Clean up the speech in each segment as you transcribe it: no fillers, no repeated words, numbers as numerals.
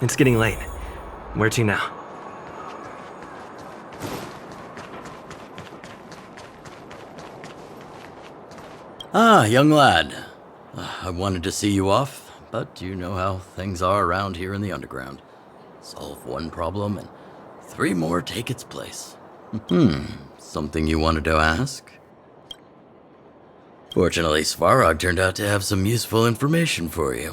It's getting late. Where to now? Ah, young lad. I wanted to see you off, but you know how things are around here in the underground. Solve one problem and 3 more take its place. Something you wanted to ask? Fortunately, Svarog turned out to have some useful information for you.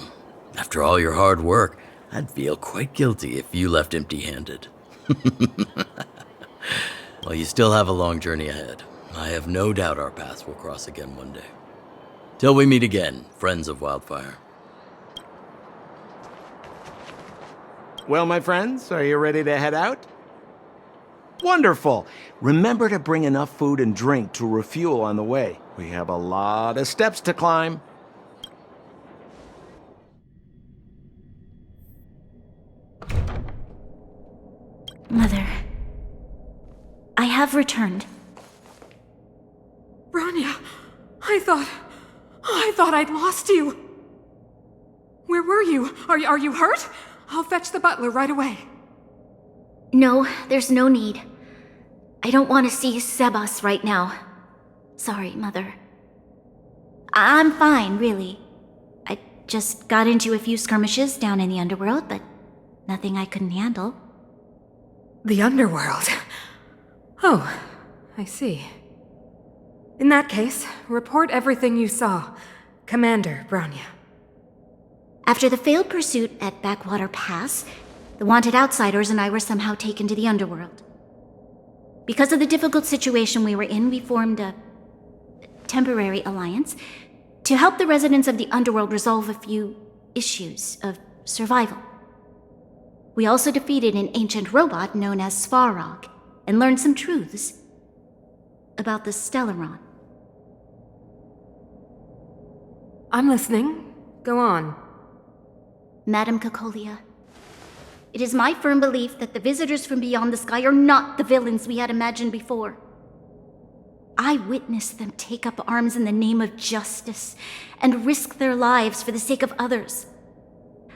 After all your hard work, I'd feel quite guilty if you left empty-handed. Well, you still have a long journey ahead. I have no doubt our paths will cross again one day. Till we meet again, friends of Wildfire. Well, my friends, are you ready to head out? Wonderful! Remember to bring enough food and drink to refuel on the way. We have a lot of steps to climb. Mother, I have returned. Bronya, I thought I'd lost you. Where were you? Are you hurt? I'll fetch the butler right away. No, there's no need. I don't want to see Sebas right now. Sorry, Mother. I'm fine, really. I just got into a few skirmishes down in the underworld, but nothing I couldn't handle. The underworld? Oh, I see. In that case, report everything you saw. Commander Bronya. After the failed pursuit at Backwater Pass, the wanted outsiders and I were somehow taken to the underworld. Because of the difficult situation we were in, we formed a temporary alliance to help the residents of the underworld resolve a few issues of survival. We also defeated an ancient robot known as Svarog and learned some truths about the Stellaron. I'm listening. Go on. Madam Cocolia, it is my firm belief that the visitors from beyond the sky are not the villains we had imagined before. I witnessed them take up arms in the name of justice and risk their lives for the sake of others.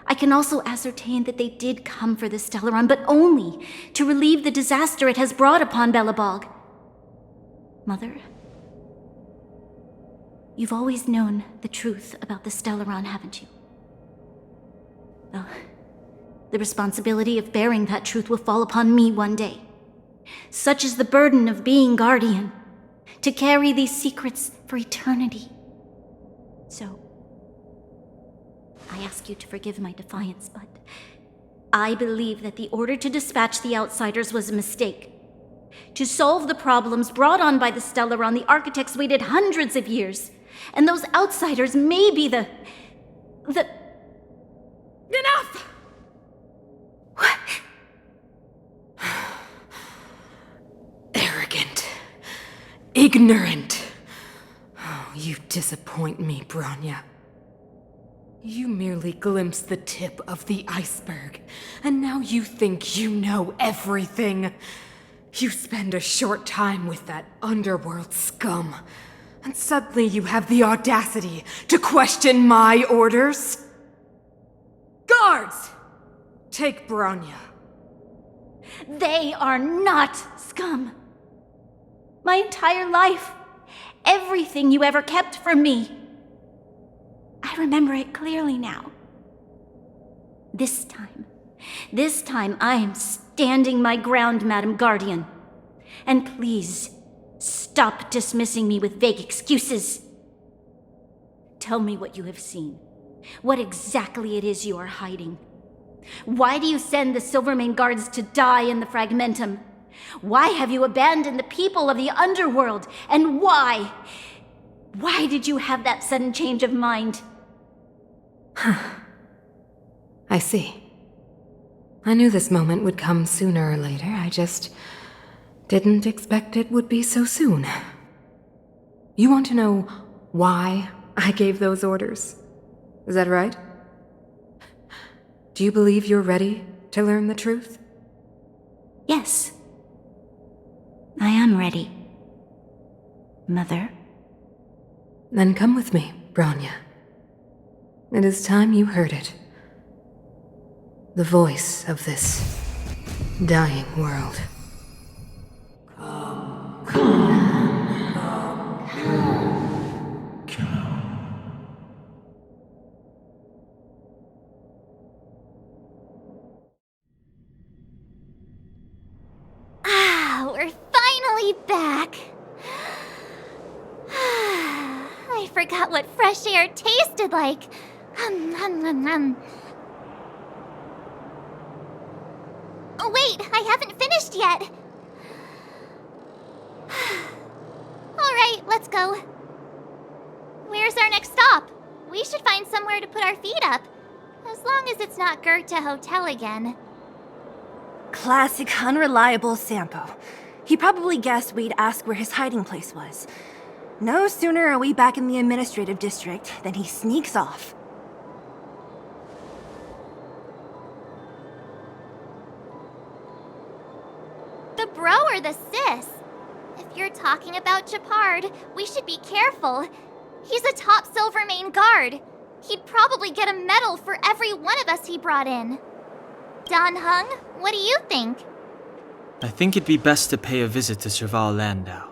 I can also ascertain that they did come for the Stellaron, but only to relieve the disaster it has brought upon Belobog. Mother, you've always known the truth about the Stellaron, haven't you? Well, the responsibility of bearing that truth will fall upon me one day. Such is the burden of being guardian, to carry these secrets for eternity. So, I ask you to forgive my defiance, but I believe that the order to dispatch the outsiders was a mistake. To solve the problems brought on by the Stellaron, the architects waited hundreds of years, and those outsiders may be the... Enough! What? Arrogant. Ignorant. Oh, you disappoint me, Bronya. You merely glimpsed the tip of the iceberg, and now you think you know everything. You spend a short time with that underworld scum, and suddenly you have the audacity to question my orders? Guards! Take Bronya. They are not scum. My entire life, everything you ever kept from me. I remember it clearly now. This time I am standing my ground, Madam Guardian. And please, stop dismissing me with vague excuses. Tell me what you have seen. What exactly it is you are hiding. Why do you send the Silvermane guards to die in the Fragmentum? Why have you abandoned the people of the underworld? And why? Why did you have that sudden change of mind? I see. I knew this moment would come sooner or later. I just didn't expect it would be so soon. You want to know why I gave those orders? Is that right? Do you believe you're ready to learn the truth? Yes. I am ready. Mother? Then come with me, Bronya. It is time you heard it. The voice of this dying world. Ah, we're finally back. I forgot what fresh air tasted like. Oh, wait, I haven't finished yet. Alright, let's go. Where's our next stop? We should find somewhere to put our feet up. As long as it's not Goethe Hotel again. Classic unreliable Sampo. He probably guessed we'd ask where his hiding place was. No sooner are we back in the administrative district than he sneaks off. The bro or the sis? If you're talking about Japard, we should be careful. He's a top Silvermane guard. He'd probably get a medal for every one of us he brought in. Don Hung, what do you think? I think it'd be best to pay a visit to Serval Landau.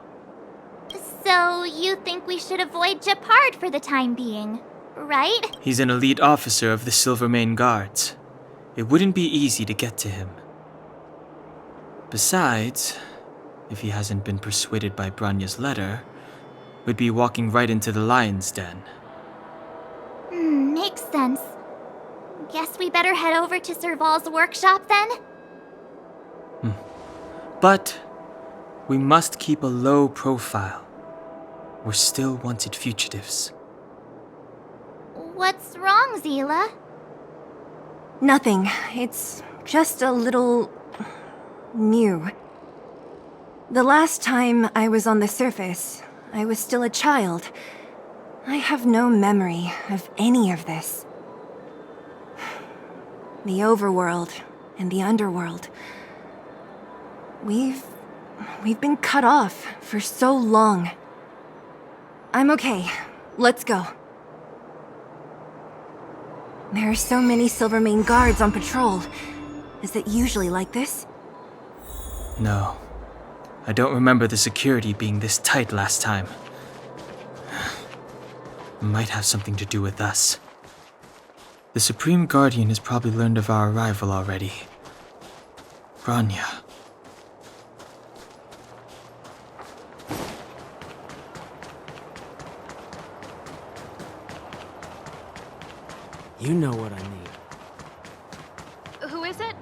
So, you think we should avoid Japard for the time being, right? He's an elite officer of the Silvermane Guards. It wouldn't be easy to get to him. Besides, if he hasn't been persuaded by Branya's letter, we'd be walking right into the lion's den. Makes sense. Guess we better head over to Serval's workshop then? But we must keep a low profile. We're still wanted fugitives. What's wrong, Zila? Nothing. It's just a little... new. The last time I was on the surface, I was still a child. I have no memory of any of this. The overworld and the underworld. We've been cut off for so long. I'm okay. Let's go. There are so many Silvermane guards on patrol. Is it usually like this? No. I don't remember the security being this tight last time. It might have something to do with us. The Supreme Guardian has probably learned of our arrival already. Branya. You know what I need. Who is it?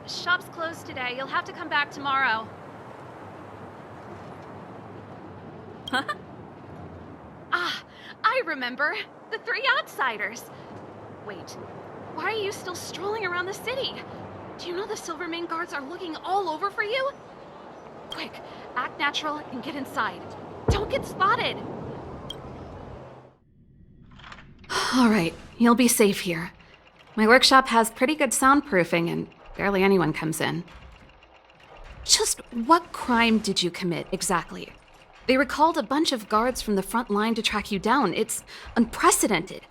Shop's closed today. You'll have to come back tomorrow. Huh? Ah, I remember. The three outsiders. Wait, why are you still strolling around the city? Do you know the Silvermane guards are looking all over for you? Quick, act natural and get inside. Don't get spotted. All right, you'll be safe here. My workshop has pretty good soundproofing and barely anyone comes in. Just what crime did you commit exactly? They recalled a bunch of guards from the front line to track you down. It's unprecedented.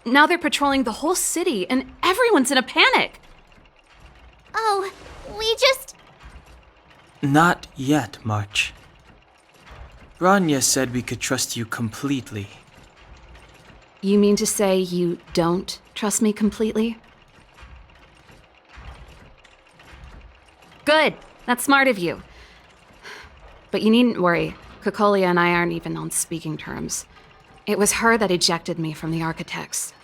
Now they're patrolling the whole city and everyone's in a panic. Oh, we just... Not yet, March. Branya said we could trust you completely. You mean to say you don't trust me completely? Good. That's smart of you. But you needn't worry. Kokolia and I aren't even on speaking terms. It was her that ejected me from the Architects.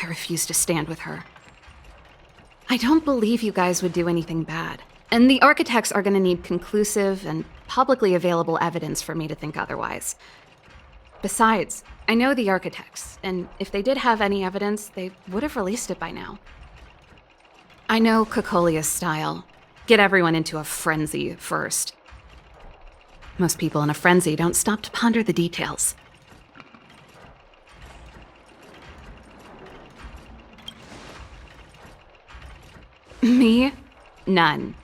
I refuse to stand with her. I don't believe you guys would do anything bad. And the Architects are gonna need conclusive and publicly available evidence for me to think otherwise. Besides, I know the Architects, and if they did have any evidence, they would have released it by now. I know Kokolia's style. Get everyone into a frenzy first. Most people in a frenzy don't stop to ponder the details. Me? None.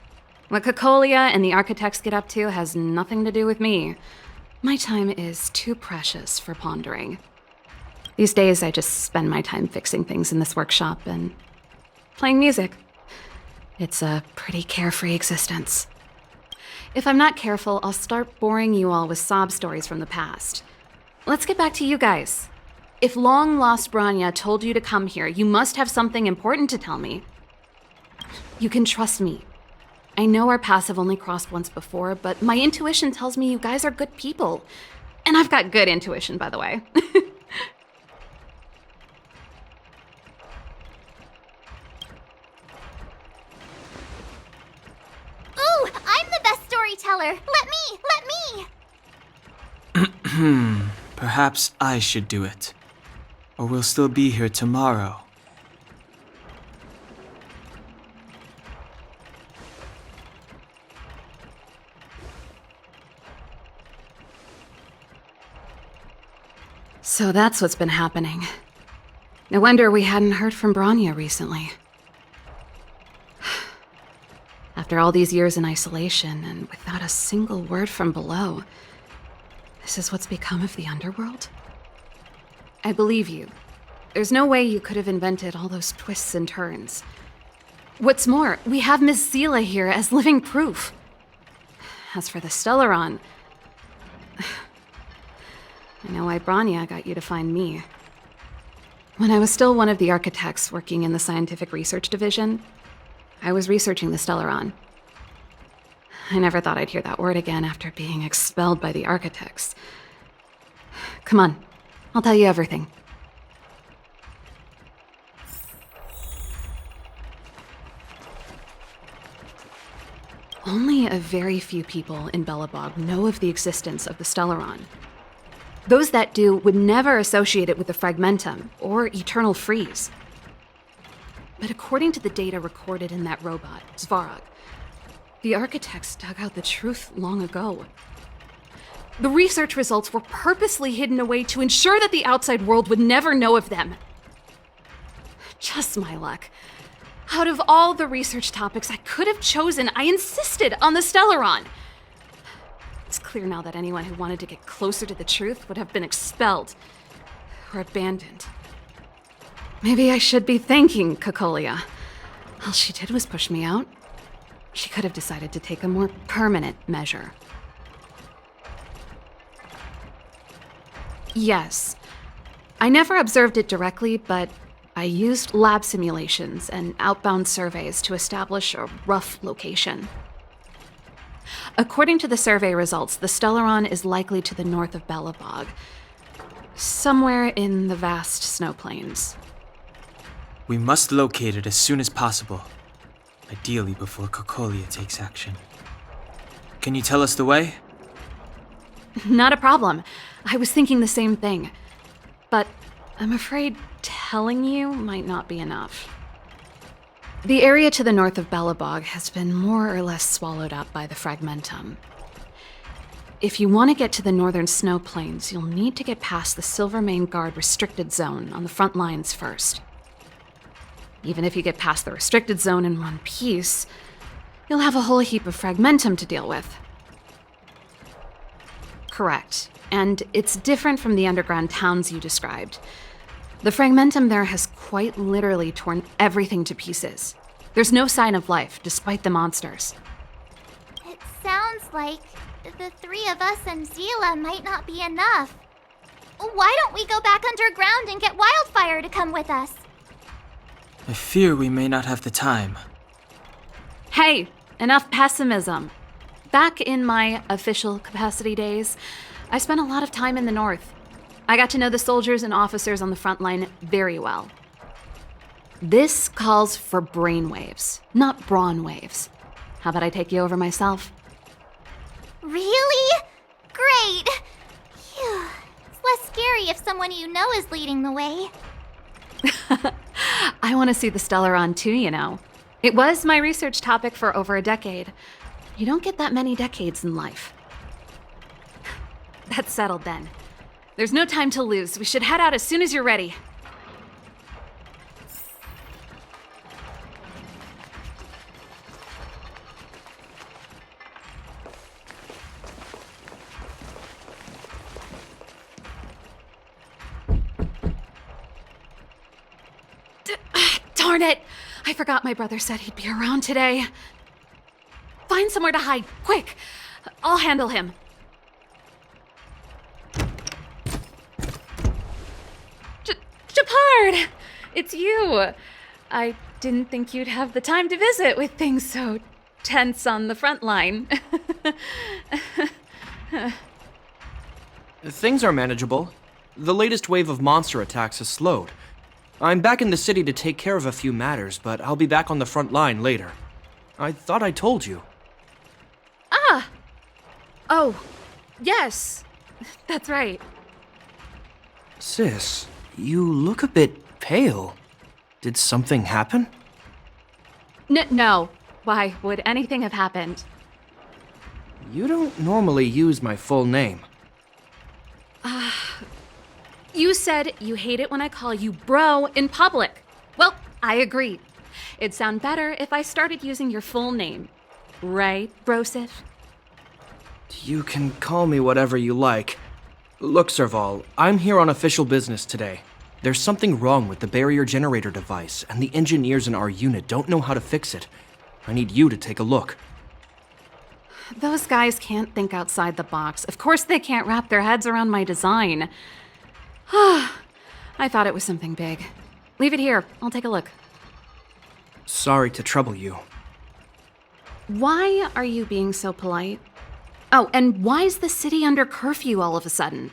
What Kokolia and the Architects get up to has nothing to do with me. My time is too precious for pondering. These days, I just spend my time fixing things in this workshop and playing music. It's a pretty carefree existence. If I'm not careful, I'll start boring you all with sob stories from the past. Let's get back to you guys. If long-lost Branya told you to come here, you must have something important to tell me. You can trust me. I know our paths have only crossed once before, but my intuition tells me you guys are good people. And I've got good intuition, by the way. Ooh, I'm the best storyteller! Let me! Perhaps I should do it. Or we'll still be here tomorrow. So that's what's been happening. No wonder we hadn't heard from Branya recently. After all these years in isolation and without a single word from below, this is what's become of the underworld? I believe you. There's no way you could have invented all those twists and turns. What's more, we have Miss Zila here as living proof. As for the Stellaron, I know why Branya got you to find me. When I was still one of the architects working in the scientific research division, I was researching the Stellaron. I never thought I'd hear that word again after being expelled by the architects. Come on, I'll tell you everything. Only a very few people in Belobog know of the existence of the Stellaron. Those that do would never associate it with the Fragmentum or Eternal Freeze. But according to the data recorded in that robot, Svarog, the architects dug out the truth long ago. The research results were purposely hidden away to ensure that the outside world would never know of them. Just my luck. Out of all the research topics I could have chosen, I insisted on the Stellaron. It's clear now that anyone who wanted to get closer to the truth would have been expelled or abandoned. Maybe I should be thanking Cocolia. All she did was push me out. She could have decided to take a more permanent measure. Yes, I never observed it directly, but I used lab simulations and outbound surveys to establish a rough location. According to the survey results, the Stellaron is likely to the north of Belobog, somewhere in the vast snow plains. We must locate it as soon as possible. Ideally before Cocolia takes action. Can you tell us the way? Not a problem. I was thinking the same thing. But I'm afraid telling you might not be enough. The area to the north of Belobog has been more or less swallowed up by the Fragmentum. If you want to get to the northern snow plains, you'll need to get past the Silvermane Guard restricted zone on the front lines first. Even if you get past the restricted zone in one piece, you'll have a whole heap of Fragmentum to deal with. Correct. And it's different from the underground towns you described. The Fragmentum there has quite literally torn everything to pieces. There's no sign of life, despite the monsters. It sounds like the three of us and Zila might not be enough. Why don't we go back underground and get Wildfire to come with us? I fear we may not have the time. Hey, enough pessimism. Back in my official capacity days, I spent a lot of time in the north. I got to know the soldiers and officers on the front line very well. This calls for brainwaves, not brawn waves. How about I take you over myself? Really? Great! Phew. It's less scary if someone you know is leading the way. I want to see the Stellaron too, you know. It was my research topic for over a decade. You don't get that many decades in life. That's settled then. There's no time to lose. We should head out as soon as you're ready. Darn Darn it! I forgot my brother said he'd be around today. Find somewhere to hide, quick! I'll handle him. Shepard! It's you! I didn't think you'd have the time to visit with things so tense on the front line. Things are manageable. The latest wave of monster attacks has slowed. I'm back in the city to take care of a few matters, but I'll be back on the front line later. I thought I told you. Ah! Oh, yes. That's right. Sis, you look a bit pale. Did something happen? No. Why would anything have happened? You don't normally use my full name. You said you hate it when I call you bro in public. Well, I agree. It'd sound better if I started using your full name. Right, Brosif? You can call me whatever you like. Look, Serval, I'm here on official business today. There's something wrong with the barrier generator device, and the engineers in our unit don't know how to fix it. I need you to take a look. Those guys can't think outside the box. Of course they can't wrap their heads around my design. I thought it was something big. Leave it here. I'll take a look. Sorry to trouble you. Why are you being so polite? Oh, and why is the city under curfew all of a sudden?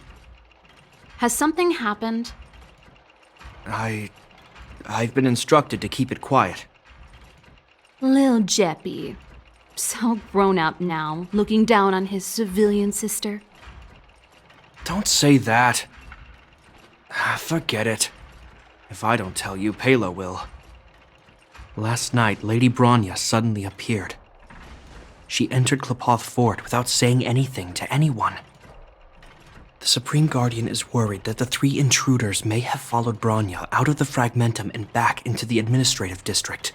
Has something happened? I've been instructed to keep it quiet. Lil Jeppy. So grown up now, looking down on his civilian sister. Don't say that. Forget it. If I don't tell you, Pela will. Last night, Lady Bronya suddenly appeared. She entered Klepoth Fort without saying anything to anyone. The Supreme Guardian is worried that the 3 intruders may have followed Bronya out of the Fragmentum and back into the administrative district.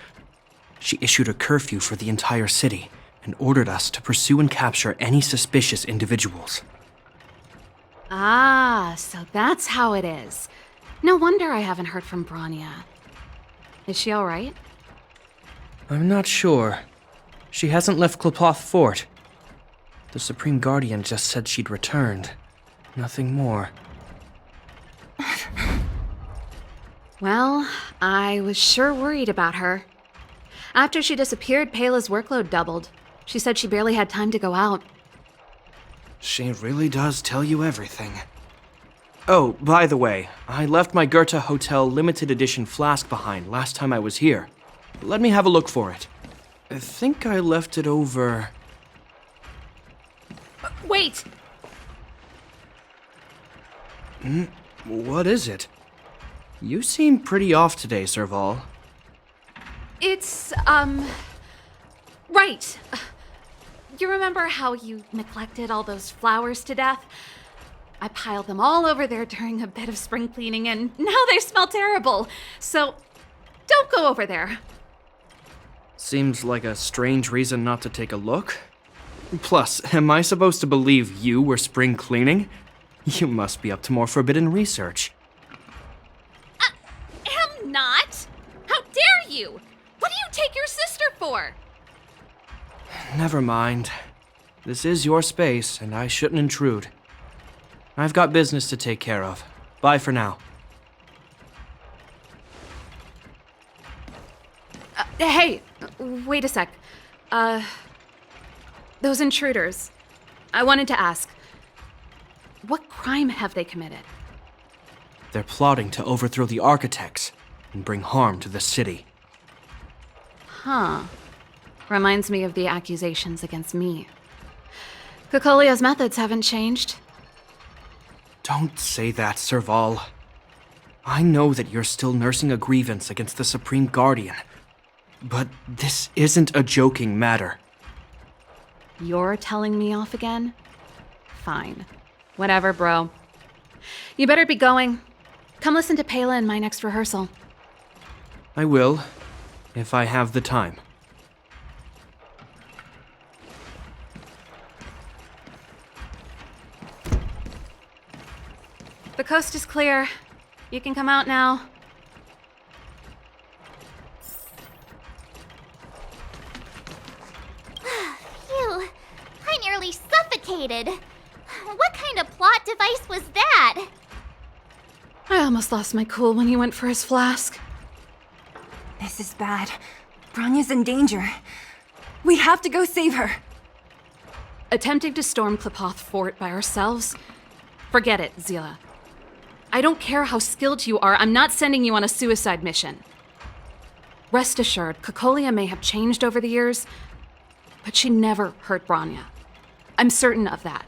She issued a curfew for the entire city and ordered us to pursue and capture any suspicious individuals. Ah, so that's how it is. No wonder I haven't heard from Bronya. Is she all right? I'm not sure. She hasn't left Klepoth Fort. The Supreme Guardian just said she'd returned. Nothing more. Well, I was sure worried about her. After she disappeared, Pela's workload doubled. She said she barely had time to go out. She really does tell you everything. Oh, by the way, I left my Goethe Hotel limited edition flask behind last time I was here. Let me have a look for it. I think I left it over... Wait! What is it? You seem pretty off today, Serval. It's, right. You remember how you neglected all those flowers to death? I piled them all over there during a bit of spring cleaning, and now they smell terrible. So, don't go over there. Seems like a strange reason not to take a look. Plus, am I supposed to believe you were spring cleaning? You must be up to more forbidden research. Am not? How dare you? What do you take your sister for? Never mind. This is your space, and I shouldn't intrude. I've got business to take care of. Bye for now. Hey, wait a sec. Those intruders. I wanted to ask, what crime have they committed? They're plotting to overthrow the architects and bring harm to the city. Huh. Reminds me of the accusations against me. Cocolia's methods haven't changed. Don't say that, Serval. I know that you're still nursing a grievance against the Supreme Guardian, but this isn't a joking matter. You're telling me off again? Fine. Whatever, bro. You better be going. Come listen to Pela in my next rehearsal. I will, if I have the time. The coast is clear. You can come out now. suffocated. What kind of plot device was that? I almost lost my cool when he went for his flask. This is bad. Bronya's in danger. We have to go save her. Attempting to storm Klepoth Fort by ourselves? Forget it, Zila. I don't care how skilled you are, I'm not sending you on a suicide mission. Rest assured, Cocolia may have changed over the years, but she never hurt Bronya. I'm certain of that.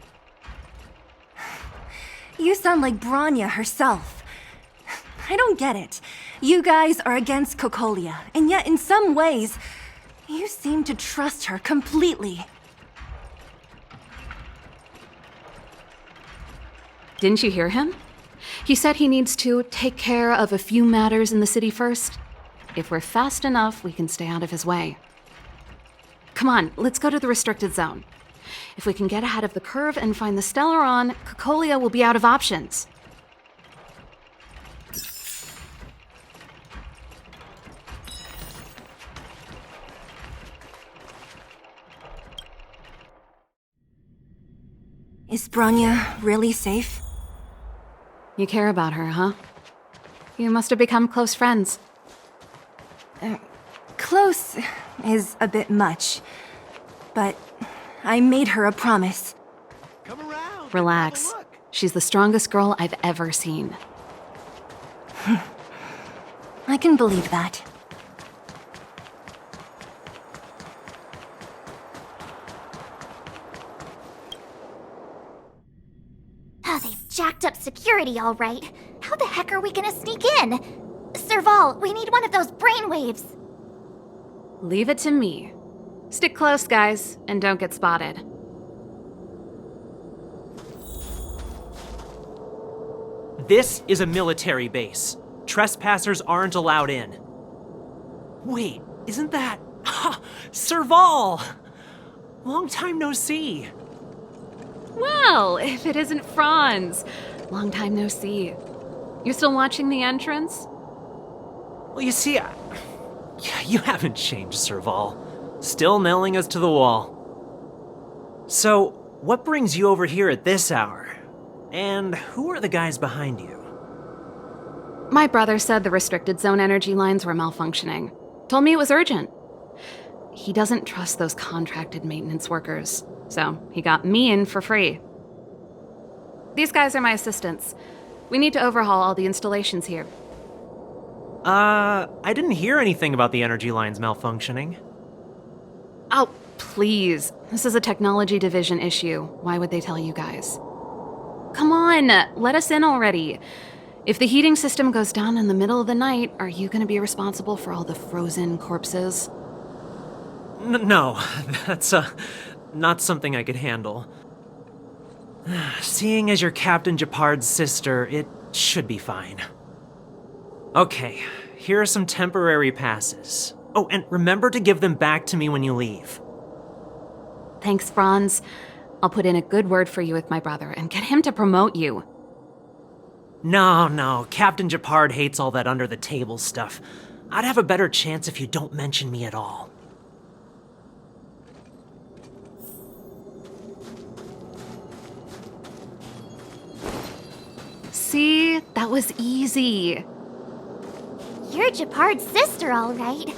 You sound like Bronya herself. I don't get it. You guys are against Cocolia, and yet in some ways, you seem to trust her completely. Didn't you hear him? He said he needs to take care of a few matters in the city first. If we're fast enough, we can stay out of his way. Come on, let's go to the restricted zone. If we can get ahead of the curve and find the Stellaron, Cocolia will be out of options. Is Bronya really safe? You care about her, huh? You must have become close friends. Close is a bit much, but I made her a promise. Come around. Relax. Have a look. She's the strongest girl I've ever seen. I can believe that. Oh, they've jacked up security, all right. How the heck are we gonna sneak in? Serval, we need one of those brainwaves. Leave it to me. Stick close, guys, and don't get spotted. This is a military base. Trespassers aren't allowed in. Wait, isn't that... Ha! Serval! Long time no see. Well, if it isn't Franz. Long time no see. You're still watching the entrance? Well, you see, you haven't changed, Serval. Still nailing us to the wall. So, what brings you over here at this hour? And who are the guys behind you? My brother said the restricted zone energy lines were malfunctioning. Told me it was urgent. He doesn't trust those contracted maintenance workers, so he got me in for free. These guys are my assistants. We need to overhaul all the installations here. I didn't hear anything about the energy lines malfunctioning. Oh, please. This is a technology division issue. Why would they tell you guys? Come on, let us in already. If the heating system goes down in the middle of the night, are you going to be responsible for all the frozen corpses? No, that's not something I could handle. Seeing as you're Captain Japard's sister, it should be fine. Okay, here are some temporary passes. Oh, and remember to give them back to me when you leave. Thanks, Franz. I'll put in a good word for you with my brother and get him to promote you. No, Captain Japard hates all that under-the-table stuff. I'd have a better chance if you don't mention me at all. See? That was easy. You're Japard's sister, all right.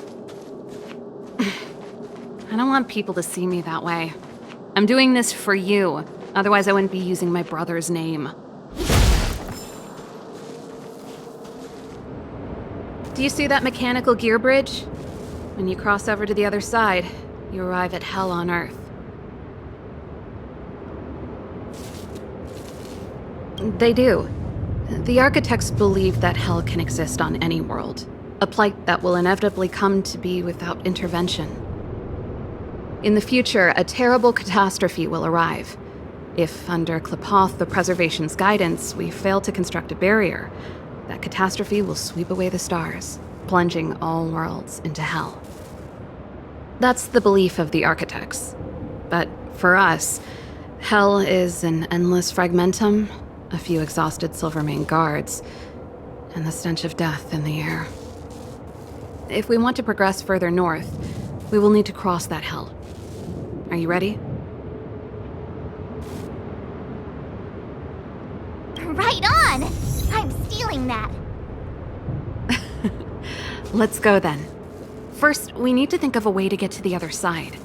I don't want people to see me that way. I'm doing this for you. Otherwise, I wouldn't be using my brother's name. Do you see that mechanical gear bridge? When you cross over to the other side, you arrive at Hell on Earth. They do. The architects believe that Hell can exist on any world, a plight that will inevitably come to be without intervention. In the future, a terrible catastrophe will arrive. If, under Klepoth, the Preservation's guidance, we fail to construct a barrier, that catastrophe will sweep away the stars, plunging all worlds into Hell. That's the belief of the architects. But for us, Hell is an endless fragmentum, a few exhausted Silvermane guards, and the stench of death in the air. If we want to progress further north, we will need to cross that Hell. Are you ready? doing that. Let's go then. First, we need to think of a way to get to the other side.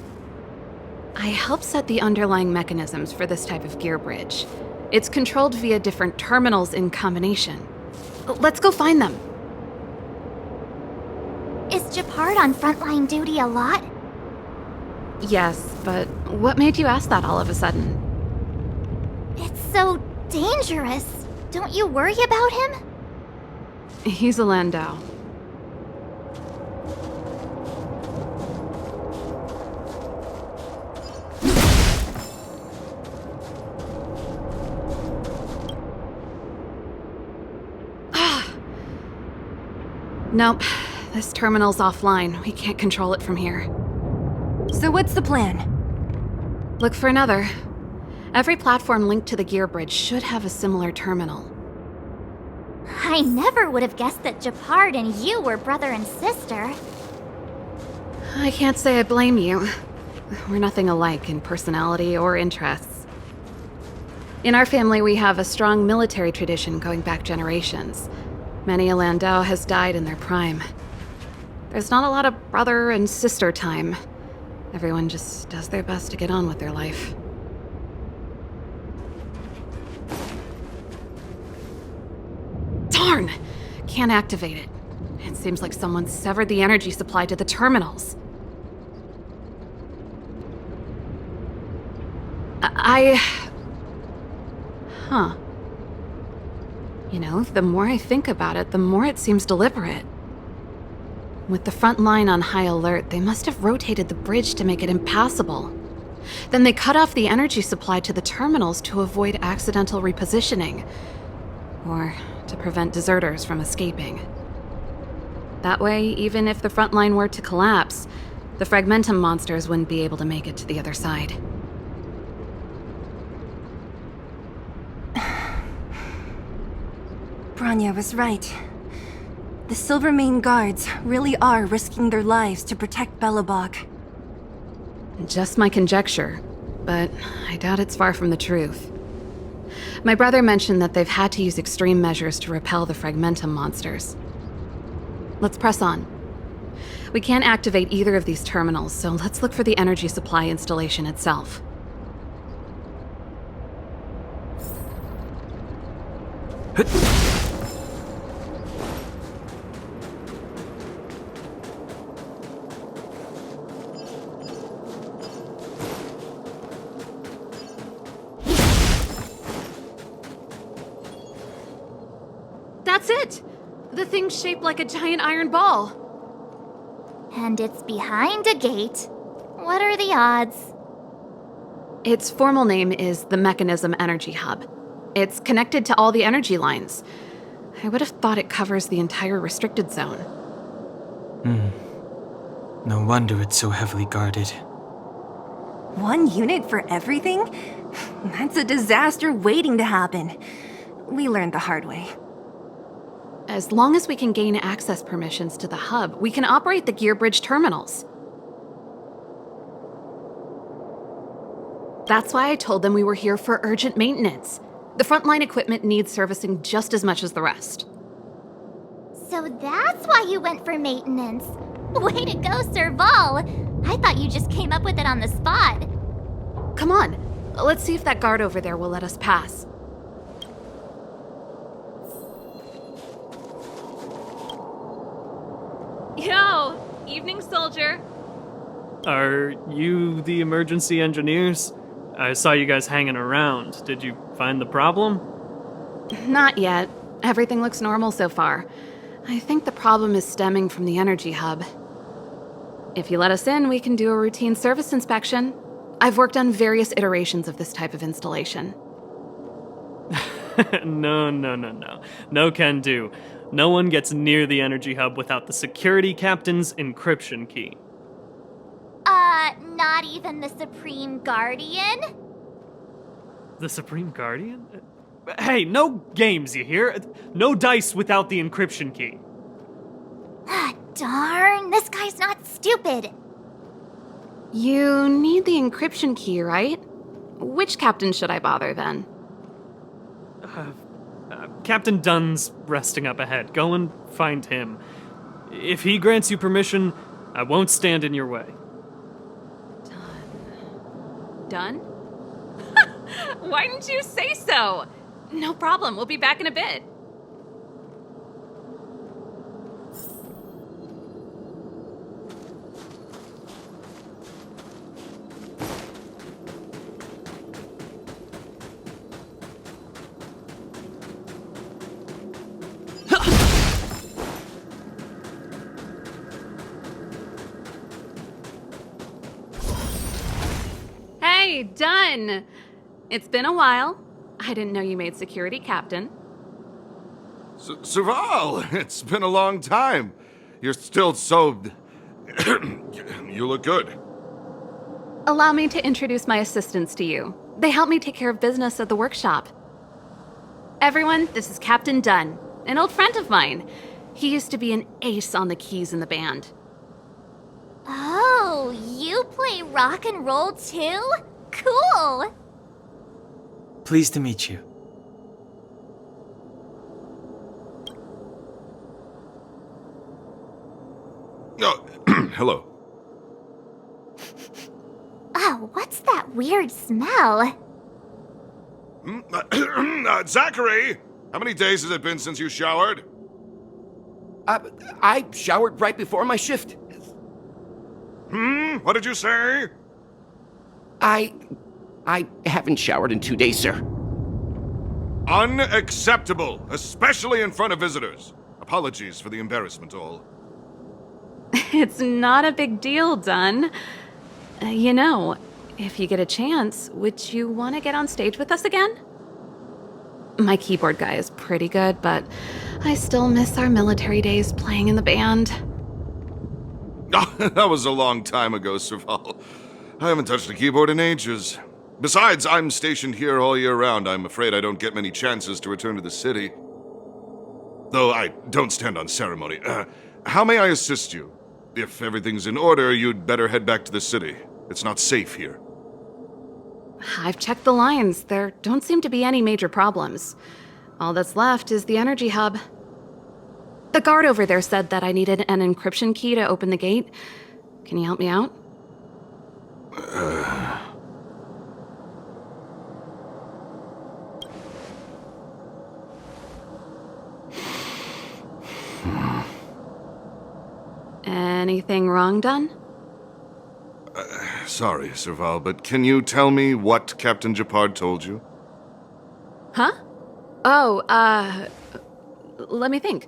I helped set the underlying mechanisms for this type of gear bridge. It's controlled via different terminals in combination. Let's go find them. Is Japard on frontline duty a lot? Yes, but what made you ask that all of a sudden? It's so dangerous. Don't you worry about him? He's a Landau. Nope. This terminal's offline. We can't control it from here. So what's the plan? Look for another. Every platform linked to the gear bridge should have a similar terminal. I never would have guessed that Japard and you were brother and sister. I can't say I blame you. We're nothing alike in personality or interests. In our family, we have a strong military tradition going back generations. Many a Landau has died in their prime. There's not a lot of brother and sister time. Everyone just does their best to get on with their life. Darn! Can't activate it. It seems like someone severed the energy supply to the terminals. Huh. You know, the more I think about it, the more it seems deliberate. With the front line on high alert, they must have rotated the bridge to make it impassable. Then they cut off the energy supply to the terminals to avoid accidental repositioning, or to prevent deserters from escaping. That way, even if the front line were to collapse, the Fragmentum monsters wouldn't be able to make it to the other side. Bronya was right. The Silvermane guards really are risking their lives to protect Belobog. Just my conjecture, but I doubt it's far from the truth. My brother mentioned that they've had to use extreme measures to repel the Fragmentum monsters. Let's press on. We can't activate either of these terminals, so let's look for the energy supply installation itself. That's it! The thing's shaped like a giant iron ball. And it's behind a gate. What are the odds? Its formal name is the Mechanism Energy Hub. It's connected to all the energy lines. I would have thought it covers the entire restricted zone. No wonder it's so heavily guarded. One unit for everything? That's a disaster waiting to happen. We learned the hard way. As long as we can gain access permissions to the hub, we can operate the gear bridge terminals. That's why I told them we were here for urgent maintenance. The frontline equipment needs servicing just as much as the rest. So that's why you went for maintenance. Way to go, Serval! I thought you just came up with it on the spot. Come on, let's see if that guard over there will let us pass. Yo, evening soldier. Are you the emergency engineers? I saw you guys hanging around. Did you find the problem? Not yet. Everything looks normal so far. I think the problem is stemming from the energy hub. If you let us in, we can do a routine service inspection. I've worked on various iterations of this type of installation. No. No can do. No one gets near the energy hub without the security captain's encryption key. Not even the Supreme Guardian? The Supreme Guardian? Hey, no games, you hear? No dice without the encryption key. Darn, this guy's not stupid. You need the encryption key, right? Which captain should I bother then? Captain Dunn's resting up ahead. Go and find him. If he grants you permission, I won't stand in your way. Done? Why didn't you say so? No problem, we'll be back in a bit. Hey, Done! It's been a while. I didn't know you made security captain. Serval, it's been a long time. You're still so... You look good. Allow me to introduce my assistants to you. They help me take care of business at the workshop. Everyone, this is Captain Dunn, an old friend of mine. He used to be an ace on the keys in the band. Oh, you play rock and roll too? Cool! Pleased to meet you. Oh, hello. Oh, what's that weird smell? Zachary! How many days has it been since you showered? I showered right before my shift. What did you say? I haven't showered in 2 days, sir. Unacceptable, especially in front of visitors. Apologies for the embarrassment, all. It's not a big deal, Dunn. You know, if you get a chance, would you want to get on stage with us again? My keyboard guy is pretty good, but I still miss our military days playing in the band. That was a long time ago, Serval. I haven't touched a keyboard in ages. Besides, I'm stationed here all year round. I'm afraid I don't get many chances to return to the city. Though I don't stand on ceremony. How may I assist you? If everything's in order, you'd better head back to the city. It's not safe here. I've checked the lines. There don't seem to be any major problems. All that's left is the energy hub. The guard over there said that I needed an encryption key to open the gate. Can you help me out? Anything wrong, Dunn? Sorry, Serval, but can you tell me what Captain Japard told you? Huh? Oh, let me think.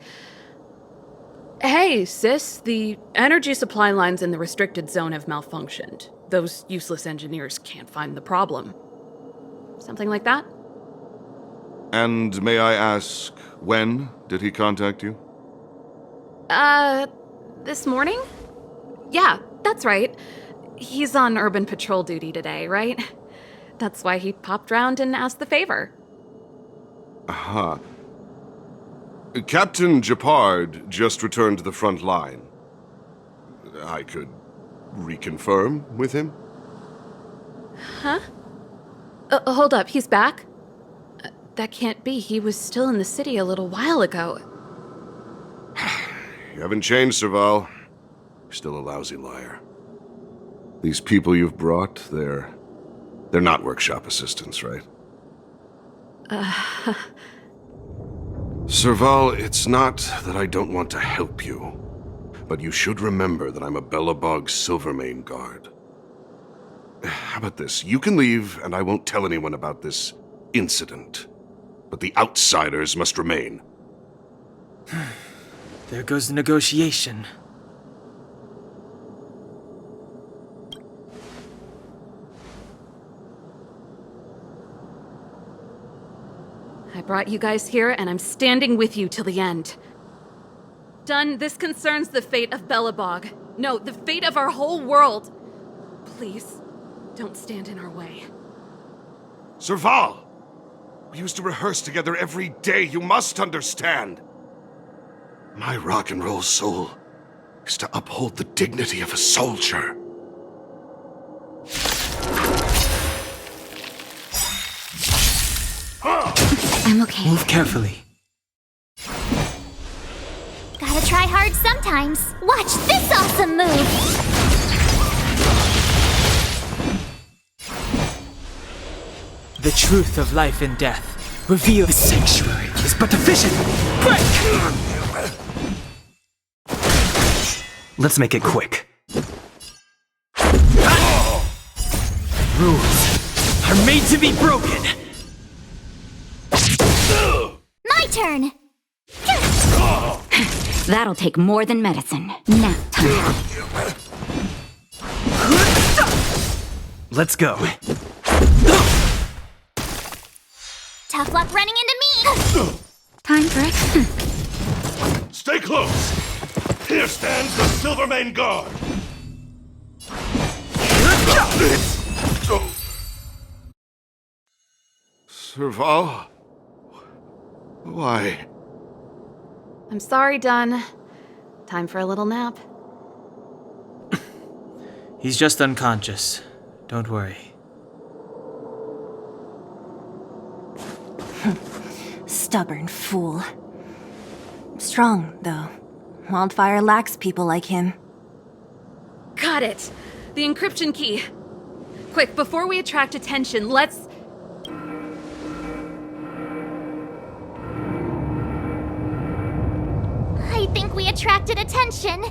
Hey, sis, the energy supply lines in the restricted zone have malfunctioned. Those useless engineers can't find the problem. Something like that? And may I ask, when did he contact you? This morning? Yeah, that's right. He's on urban patrol duty today, right? That's why he popped round and asked the favor. Aha. Captain Japard just returned to the front line. I could reconfirm with him? Huh? Hold up, he's back? That can't be. He was still in the city a little while ago. You haven't changed, Serval. You're still a lousy liar. These people you've brought, they're not workshop assistants, right? Serval, it's not that I don't want to help you, but you should remember that I'm a Belobog Silvermane guard. How about this? You can leave, and I won't tell anyone about this incident. But the outsiders must remain. There goes the negotiation. I brought you guys here, and I'm standing with you till the end. Dunn, this concerns the fate of Belobog. No, the fate of our whole world. Please, don't stand in our way. Serval! We used to rehearse together every day, you must understand. My rock and roll soul is to uphold the dignity of a soldier. I'm okay. Move carefully. Gotta try hard sometimes. Watch this awesome move! The truth of life and death. Reveal the sanctuary is but a vision. Break! Let's make it quick. Rules are made to be broken. My turn! That'll take more than medicine. Nap time. Let's go. Tough luck running into me! Time for it. Stay close! Here stands the Silvermane Guard! Serval? Why? I'm sorry, Dunn. Time for a little nap. He's just unconscious. Don't worry. Stubborn fool. Strong, though. Wildfire lacks people like him. Got it! The encryption key. Quick, before we attract attention, let's... I think we attracted attention.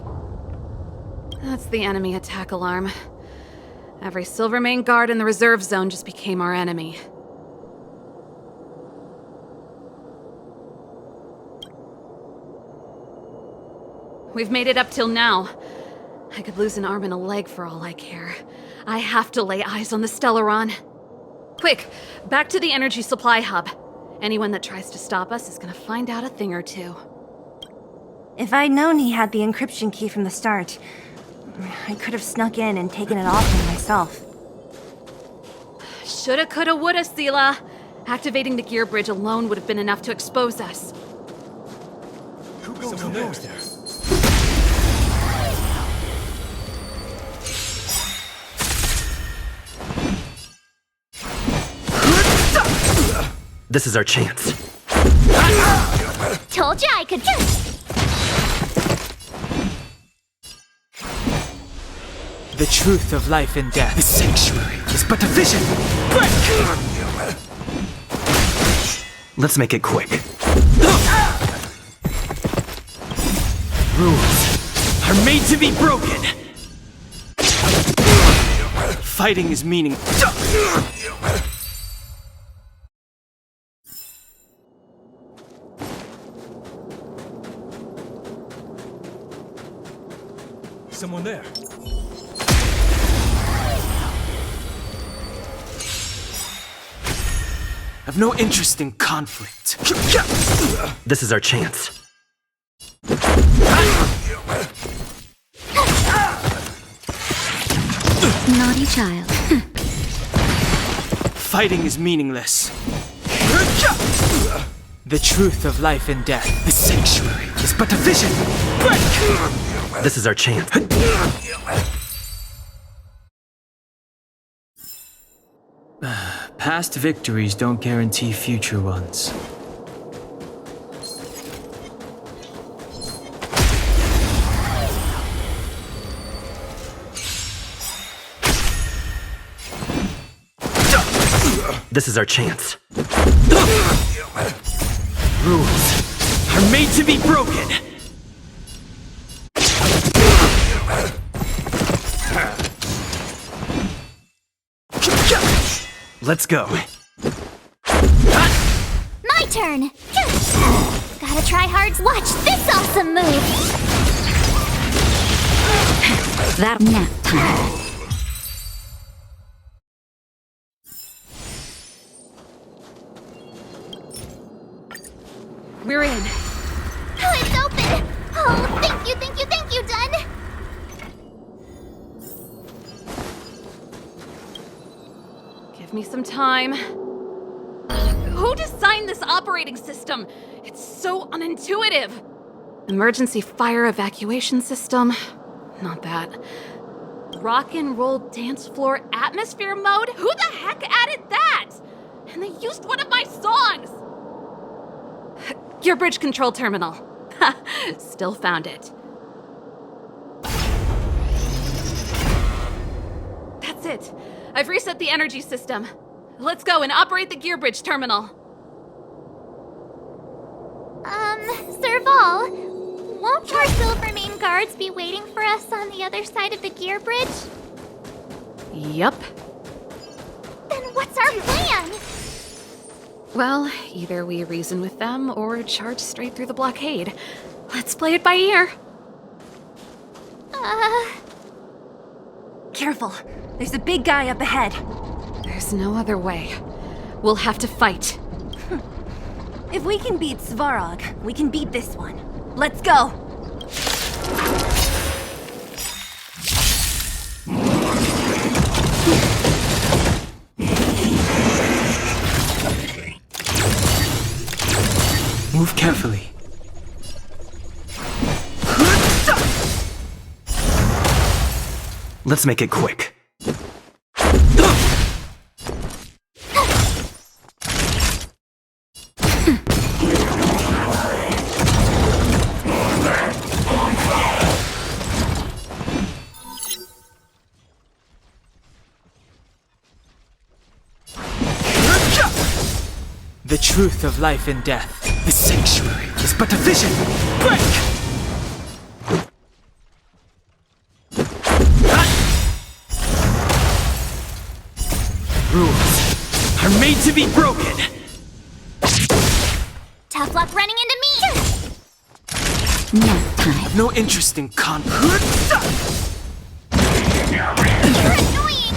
That's the enemy attack alarm. Every Silvermane guard in the reserve zone just became our enemy. We've made it up till now. I could lose an arm and a leg for all I care. I have to lay eyes on the Stellaron. Quick, back to the energy supply hub. Anyone that tries to stop us is gonna find out a thing or two. If I'd known he had the encryption key from the start, I could have snuck in and taken it off him myself. Shoulda, coulda, woulda, Sela. Activating the gear bridge alone would have been enough to expose us. Who goes there? This is our chance. Told you I could do. The truth of life and death. The sanctuary is but a vision. Break! Let's make it quick. Rules are made to be broken. Fighting is meaning. Someone there. I've no interest in conflict. This is our chance. Naughty child. Fighting is meaningless. The truth of life and death. The sanctuary is but a vision. Break! This is our chance. Past victories don't guarantee future ones. This is our chance. Rules are made to be broken. Let's go. My turn! Gotta try hard. Watch this awesome move! That nap time. We're in. Oh, it's open! Oh, thank you, thank you, thank you, Dunn! Give me some time. Who designed this operating system? It's so unintuitive. Emergency fire evacuation system? Not that. Rock and roll dance floor atmosphere mode? Who the heck added that? And they used one of my songs! Your bridge control terminal. Still found it. That's it. I've reset the energy system. Let's go and operate the gear bridge terminal. Serval, won't our Silvermane guards be waiting for us on the other side of the gear bridge? Yup. Then what's our plan? Well, either we reason with them or charge straight through the blockade. Let's play it by ear. Careful. There's a big guy up ahead. There's no other way. We'll have to fight. If we can beat Svarog, we can beat this one. Let's go! Move carefully. Let's make it quick. The truth of life and death. The sanctuary is but a vision. Break! Rules are made to be broken. Tough luck running into me! Nap time. No interest in You're annoying!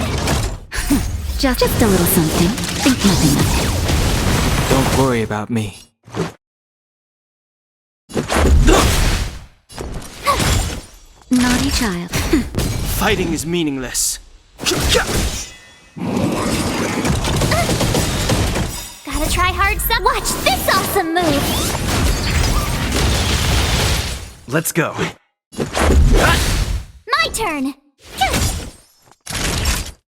Just a little something. Think nothing of it. Don't worry about me. Naughty child. Fighting is meaningless. Gotta try hard some. Watch this awesome move! Let's go. My turn!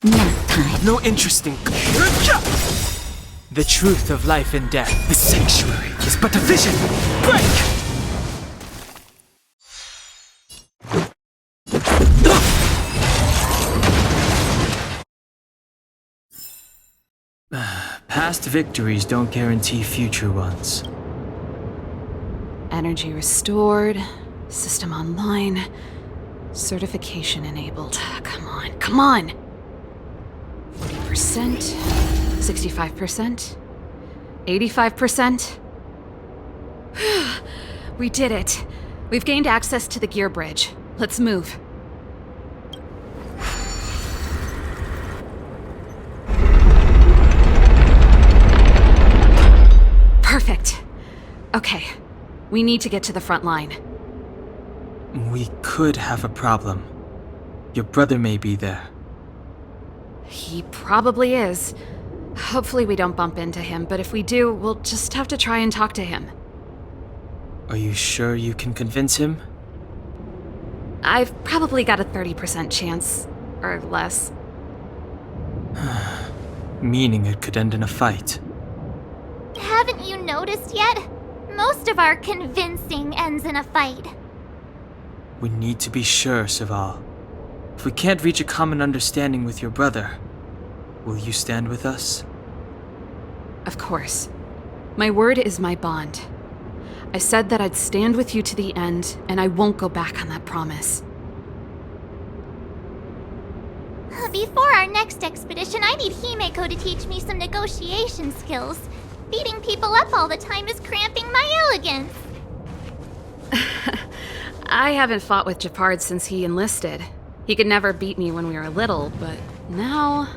Nap time. No interest in the truth of life and death. The sanctuary is but a vision. Break! Past victories don't guarantee future ones. Energy restored, system online, certification enabled. Come on, come on! 40%, 65%, 85%. We did it. We've gained access to the gear bridge. Let's move. Perfect. Okay, we need to get to the front line. We could have a problem. Your brother may be there. He probably is. Hopefully we don't bump into him, but if we do, we'll just have to try and talk to him. Are you sure you can convince him? I've probably got a 30% chance, or less. Meaning it could end in a fight. Haven't you noticed yet? Most of our convincing ends in a fight. We need to be sure, Serval. If we can't reach a common understanding with your brother, will you stand with us? Of course. My word is my bond. I said that I'd stand with you to the end, and I won't go back on that promise. Before our next expedition, I need Himeko to teach me some negotiation skills. Beating people up all the time is cramping my elegance. I haven't fought with Japard since he enlisted. He could never beat me when we were little, but now...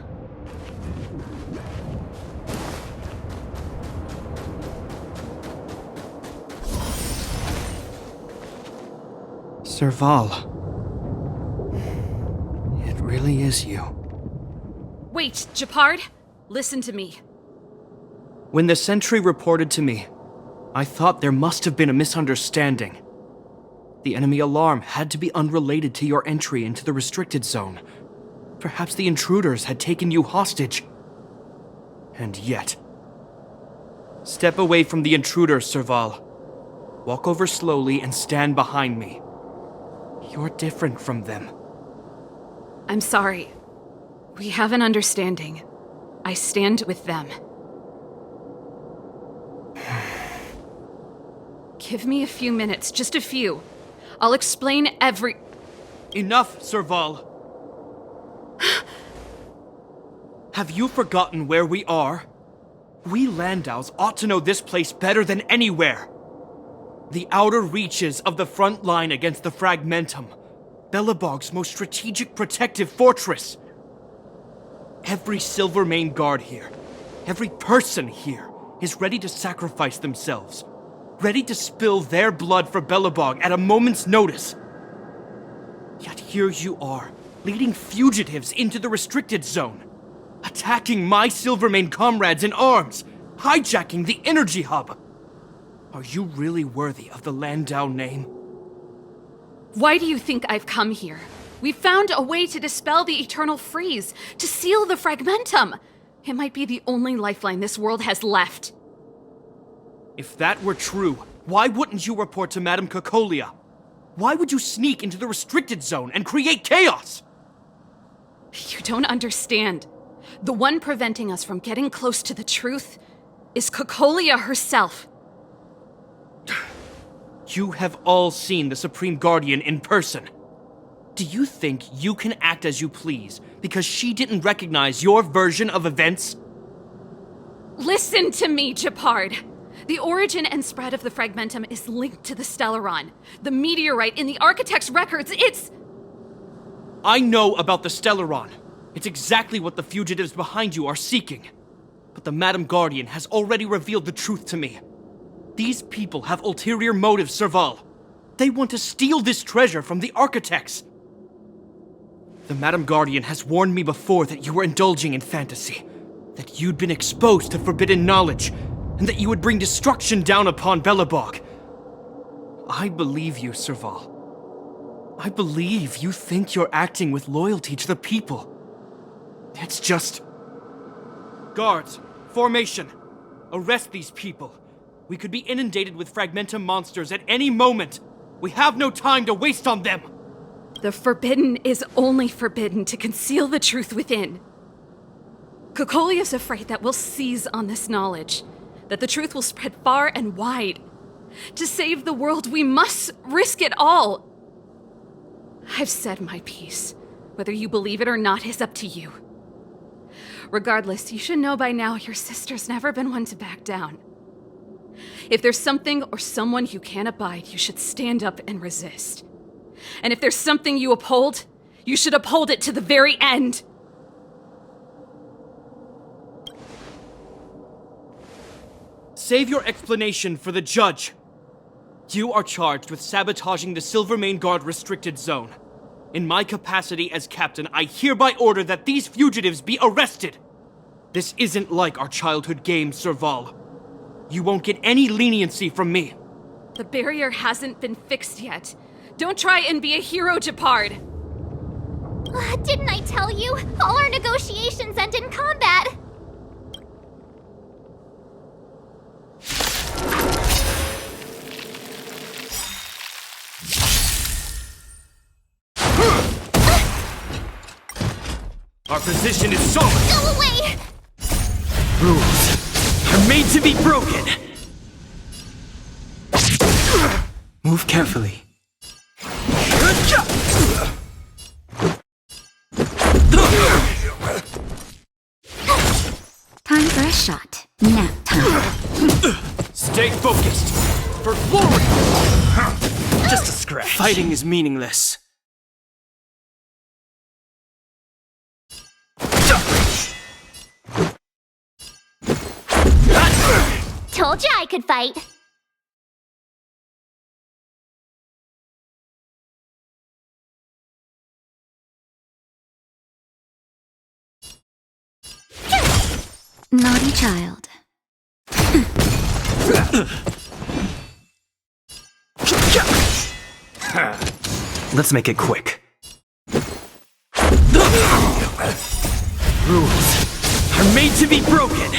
Serval. It really is you. Wait, Japard! Listen to me. When the sentry reported to me, I thought there must have been a misunderstanding. The enemy alarm had to be unrelated to your entry into the restricted zone. Perhaps the intruders had taken you hostage. And yet... Step away from the intruders, Serval. Walk over slowly and stand behind me. You're different from them. I'm sorry. We have an understanding. I stand with them. Give me a few minutes, just a few. I'll explain every... Enough, Serval. Have you forgotten where we are? We Landaus ought to know this place better than anywhere. The outer reaches of the front line against the Fragmentum. Belobog's most strategic protective fortress. Every Silvermane guard here, every person here, is ready to sacrifice themselves. Ready to spill their blood for Belobog at a moment's notice. Yet here you are, leading fugitives into the restricted zone. Attacking my Silvermane comrades in arms, hijacking the energy hub. Are you really worthy of the Landau name? Why do you think I've come here? We found a way to dispel the eternal freeze, to seal the Fragmentum. It might be the only lifeline this world has left. If that were true, why wouldn't you report to Madame Cocolia? Why would you sneak into the restricted zone and create chaos? You don't understand. The one preventing us from getting close to the truth is Cocolia herself. You have all seen the Supreme Guardian in person. Do you think you can act as you please because she didn't recognize your version of events? Listen to me, Gepard. The origin and spread of the Fragmentum is linked to the Stellaron. The meteorite in the Architect's records, it's... I know about the Stellaron. It's exactly what the fugitives behind you are seeking. But the Madam Guardian has already revealed the truth to me. These people have ulterior motives, Serval. They want to steal this treasure from the Architects. The Madam Guardian has warned me before that you were indulging in fantasy. That you'd been exposed to forbidden knowledge. And that you would bring destruction down upon Belobog. I believe you, Serval. I believe you think you're acting with loyalty to the people. It's just... Guards, formation. Arrest these people. We could be inundated with Fragmentum monsters at any moment. We have no time to waste on them. The forbidden is only forbidden to conceal the truth within. Cocolia's afraid that we'll seize on this knowledge. That the truth will spread far and wide. To save the world, we must risk it all. I've said my piece. Whether you believe it or not is up to you. Regardless, you should know by now your sister's never been one to back down. If there's something or someone you can't abide, you should stand up and resist. And if there's something you uphold, you should uphold it to the very end. Save your explanation for the judge. You are charged with sabotaging the Silvermane Guard restricted zone. In my capacity as captain, I hereby order that these fugitives be arrested. This isn't like our childhood game, Serval. You won't get any leniency from me. The barrier hasn't been fixed yet. Don't try and be a hero, Gepard. Didn't I tell you? All our negotiations end in combat. Our position is solid. Go away! Rules are made to be broken. Move carefully. Time for a shot. Nap time. Stay focused. For glory! Just a scratch. Fighting is meaningless. Told you I could fight. Naughty child. Let's make it quick. Rules are made to be broken.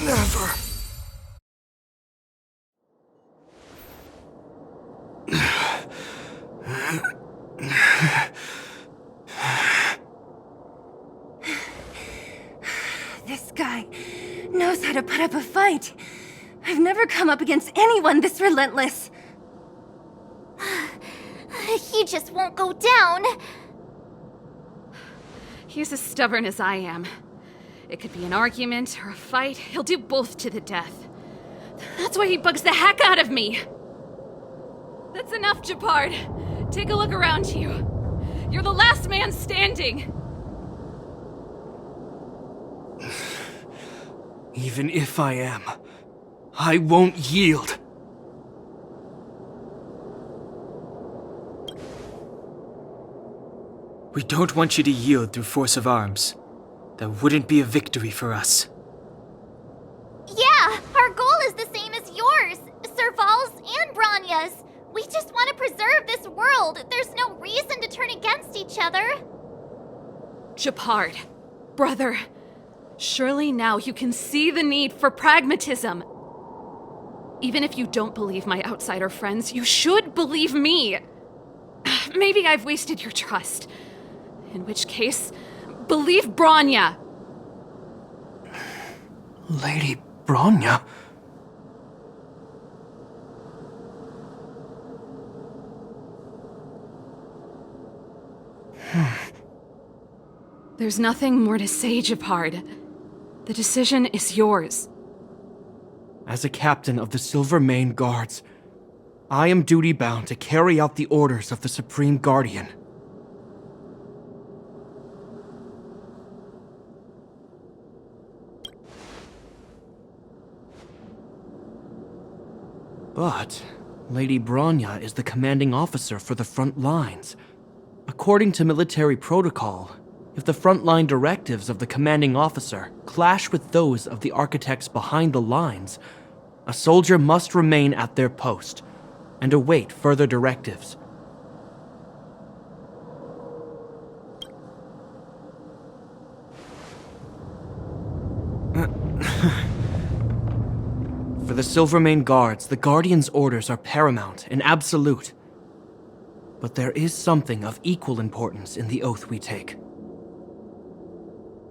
Never. This guy knows how to put up a fight. I've never come up against anyone this relentless. He just won't go down. He's as stubborn as I am. It could be an argument or a fight. He'll do both to the death. That's why he bugs the heck out of me. That's enough, Japard. Take a look around you. You're the last man standing. Even if I am, I won't yield. We don't want you to yield through force of arms. That wouldn't be a victory for us. Yeah, our goal is the same as yours, Serval's and Branya's. We just want to preserve this world. There's no reason to turn against each other. Japard, brother, surely now you can see the need for pragmatism. Even if you don't believe my outsider friends, you should believe me. Maybe I've wasted your trust. In which case, believe Bronya. Lady Bronya? There's nothing more to say, Japard. The decision is yours. As a captain of the Silvermane Guards, I am duty-bound to carry out the orders of the Supreme Guardian. But Lady Bronya is the commanding officer for the front lines. According to military protocol, if the frontline directives of the commanding officer clash with those of the architects behind the lines, a soldier must remain at their post and await further directives. For the Silvermane Guards, the Guardian's orders are paramount and absolute. But there is something of equal importance in the oath we take.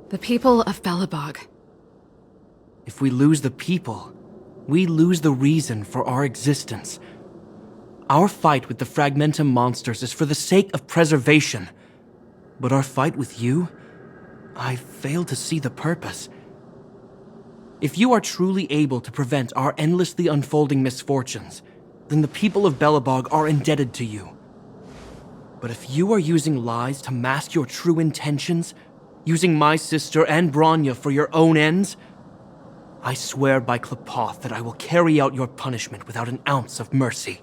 The people of Belobog. If we lose the people, we lose the reason for our existence. Our fight with the Fragmentum monsters is for the sake of preservation. But our fight with you, I fail to see the purpose. If you are truly able to prevent our endlessly unfolding misfortunes, then the people of Belobog are indebted to you. But if you are using lies to mask your true intentions, using my sister and Bronya for your own ends, I swear by Klapoth that I will carry out your punishment without an ounce of mercy.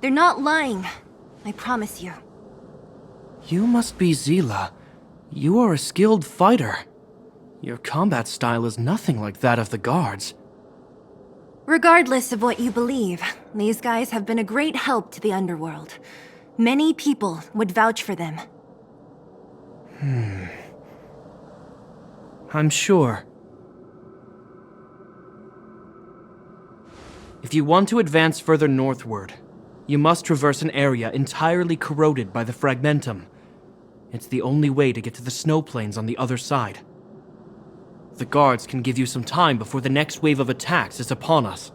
They're not lying. I promise you. You must be Zila. You are a skilled fighter. Your combat style is nothing like that of the guards. Regardless of what you believe, these guys have been a great help to the underworld. Many people would vouch for them. I'm sure. If you want to advance further northward, you must traverse an area entirely corroded by the Fragmentum. It's the only way to get to the snow plains on the other side. The guards can give you some time before the next wave of attacks is upon us.